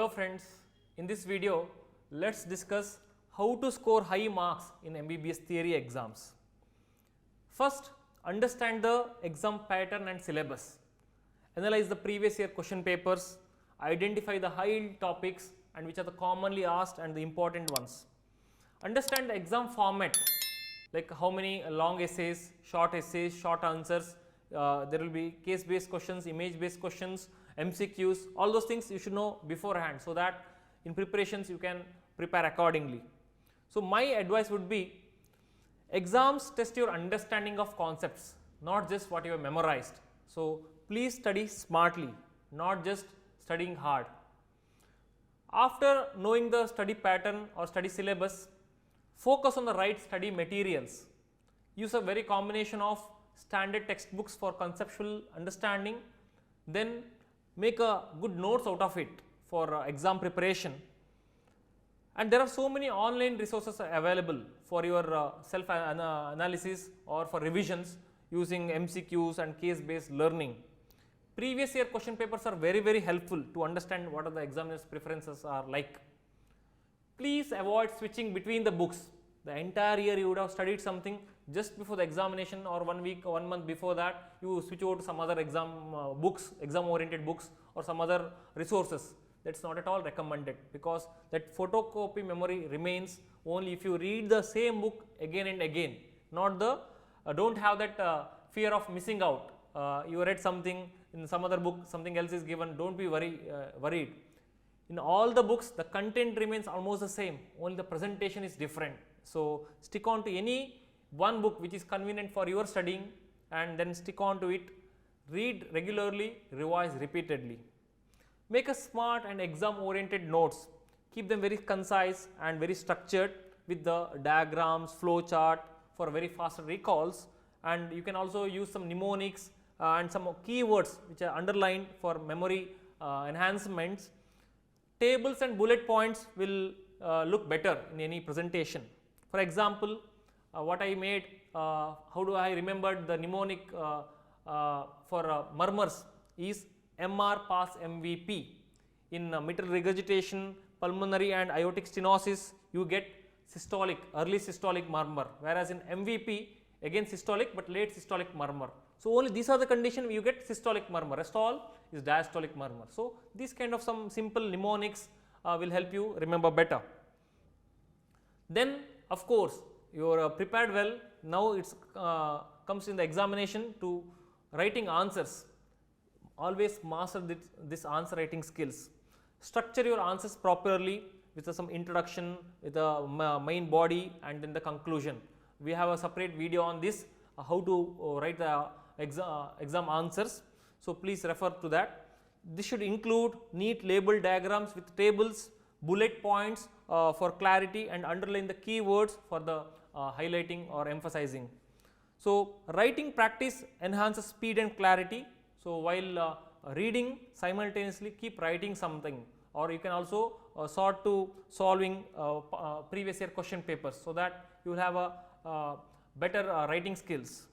Hello friends, in this video let's discuss how to score high marks in MBBS theory exams. First, understand the exam pattern and syllabus. Analyze the previous year question papers, identify the high topics and which are the commonly asked and the important ones. Understand the exam format, like how many long essays, short answers, there will be case based questions, image based questions, MCQs, all those things you should know beforehand, so that in preparations you can prepare accordingly. So my advice would be, exams test your understanding of concepts, not just what you have memorized. So please study smartly, not just studying hard. After knowing the study pattern or study syllabus, focus on the right study materials. Use a very combination of standard textbooks for conceptual understanding, then make a good notes out of it for exam preparation. And there are so many online resources available for your self analysis or for revisions using MCQs and case based learning. Previous year question papers are very helpful to understand what are the examiner's preferences are like. Please avoid switching between the books. The entire year you would have studied something, just before the examination or 1 week or 1 month before that you switch over to some other exam books, exam oriented books or some other resources. That is not at all recommended, because that photocopy memory remains only if you read the same book again and again, not the don't have that fear of missing out. You read something in some other book, something else is given, don't be worried. In all the books the content remains almost the same, only the presentation is different. So stick on to any one book which is convenient for your studying and then stick on to it. Read regularly, revise repeatedly. Make a smart and exam oriented notes. Keep them very concise and very structured with the diagrams, flow chart for very fast recalls, and you can also use some mnemonics and some keywords which are underlined for memory enhancements. Tables and bullet points will look better in any presentation. For example, what I made, how do I remember the mnemonic for murmurs is MR pass MVP. In mitral regurgitation, pulmonary and aortic stenosis, you get systolic, early systolic murmur, whereas in MVP again systolic but late systolic murmur. So only these are the conditions you get systolic murmur, rest all is diastolic murmur. So these kind of some simple mnemonics will help you remember better. Then of course you are prepared well, now it comes in the examination to writing answers. Always master this answer writing skills. Structure your answers properly with some introduction, with a main body and then the conclusion. We have a separate video on this, how to write the exam answers. So please refer to that. This should include neat label diagrams with tables, bullet points for clarity, and underline the keywords for the highlighting or emphasizing. So writing practice enhances speed and clarity. So while reading, simultaneously keep writing something, or you can also sort to solving previous year question papers, so that you will have a better writing skills.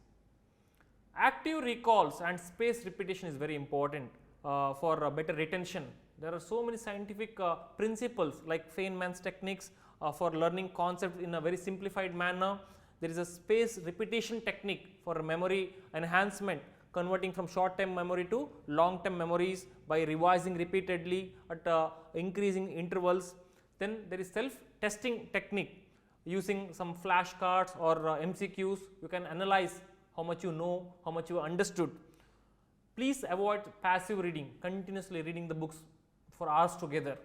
Active recalls and spaced repetition is very important for better retention. There are so many scientific principles like Feynman's techniques for learning concepts in a very simplified manner. There is a spaced repetition technique for memory enhancement, converting from short term memory to long term memories by revising repeatedly at increasing intervals. Then there is self testing technique, using some flashcards or MCQs you can analyze how much you know, how much you understood. Please avoid passive reading, continuously reading the books for hours together.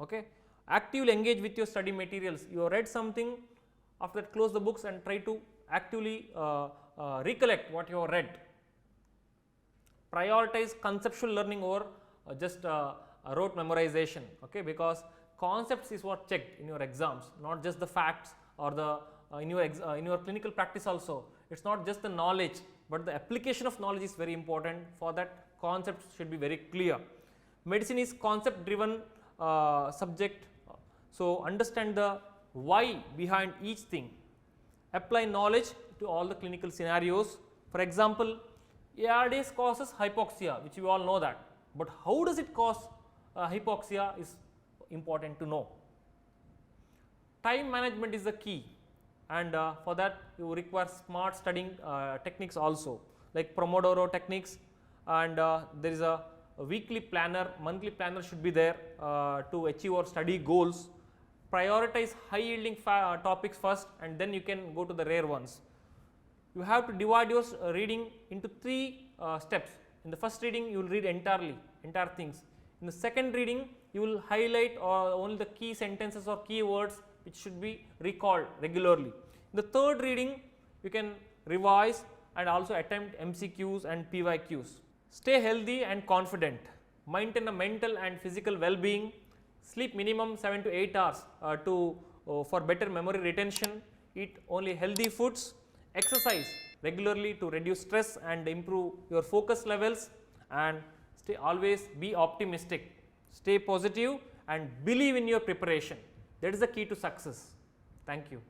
Okay? Actively engage with your study materials. You have read something, after that close the books and try to actively recollect what you have read. Prioritize conceptual learning over just rote memorization, okay? Because concepts is what checked in your exams, not just the facts or the in your clinical practice also. It's not just the knowledge, but the application of knowledge is very important. For that, concepts should be very clear. Medicine is concept driven subject, so understand the why behind each thing. Apply knowledge to all the clinical scenarios. For example, ARDS causes hypoxia, which we all know that, but how does it cause hypoxia is important to know. Time management is the key, and for that you require smart studying techniques also, like Pomodoro techniques, and there is a weekly planner, monthly planner should be there to achieve our study goals. Prioritize high yielding topics first, and then you can go to the rare ones. You have to divide your reading into 3 steps. In the first reading you will read entire things. In the second reading you will highlight only the key sentences or key words which should be recalled regularly. In the third reading you can revise and also attempt MCQs and PYQs. Stay healthy and confident. Maintain a mental and physical well-being. Sleep minimum 7 to 8 hours for better memory retention. Eat only healthy foods. Exercise regularly to reduce stress and improve your focus levels, and always be optimistic. Stay positive and believe in your preparation. That is the key to success. Thank you.